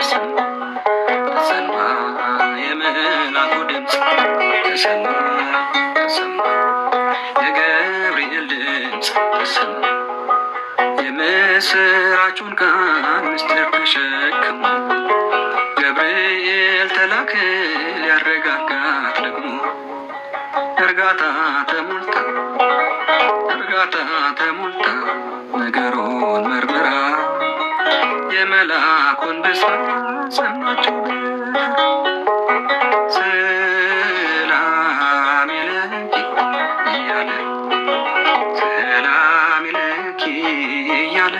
ተሰማ ተሰማ የመላኩ ድምፅ ተሰማ ተሰማ የገብርኤል ድምፅ ተሰማ የምስራቹን ቃል ምስጢር ተሸክሞ ገብርኤል ተላከ ሊያረጋጋት ደግሞ እርጋታ ተሞልታ ነገሩን መርምራ የመላኩን ብስራት ሰማችው። ሰላም ለኪ እያለ ሰላም ለኪ እያለ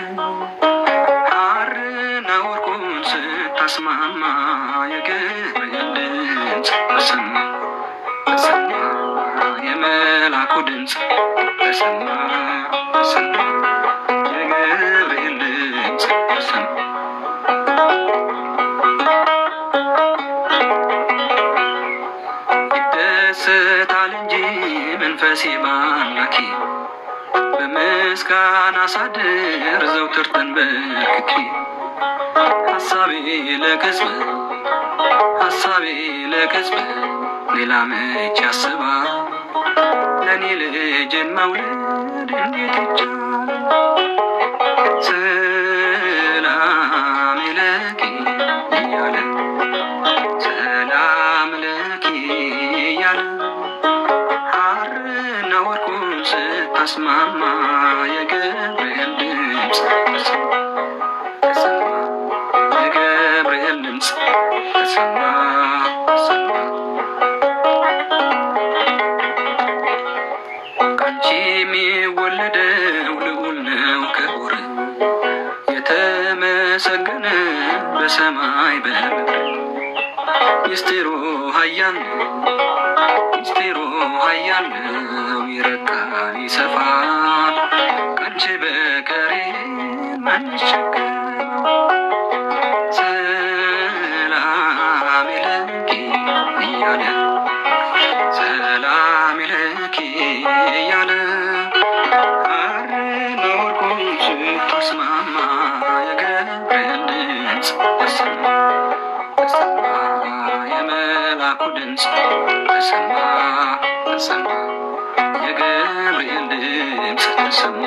ሐርና ወርቁን ስታስማማ የገብርኤል ድምፅ ተሰማ ተሰማ የመላኩ ድምፅ ተሰማ ተሰማ የገብርኤል ድምፅ ተሰማ ይደሰታል እንጂ መንፈሴ በአምላኬ በምስጋና ሳድር ዘውትር ተንበርክኬ ሐሳቤ ለቅጽበት ሌላ መች ያስባል ለኔ ልጅን መውለድ እንዴት ይቻላል? ሰላም ለኪ እያለ ሰላም ለኪ እያለ ሐርና ወርቁን ስታስማማ የገብርኤል ድምፅ ተሰማ የገብርኤል ድምፅ ተሰማ ተሰማ ካንቺ የሚወለደው ልዑል ነው ክቡር የተመሰገነ በሰማይ በምድር ምስጢሩ ኃያል ነው ይረቃል ይሰፋል ካንቺ በቀር ማን ይሸከመው? ሰላም ለኪ እያለ ሰላም ለኪ እያለ ሐርና ወርቁን ስታስማማ የገብርኤል ድምፅ ተሰማ ተሰማ የመላኩ ድምፅ ተሰማ ተሰማ የገብርኤል ድምፅ ተሰማ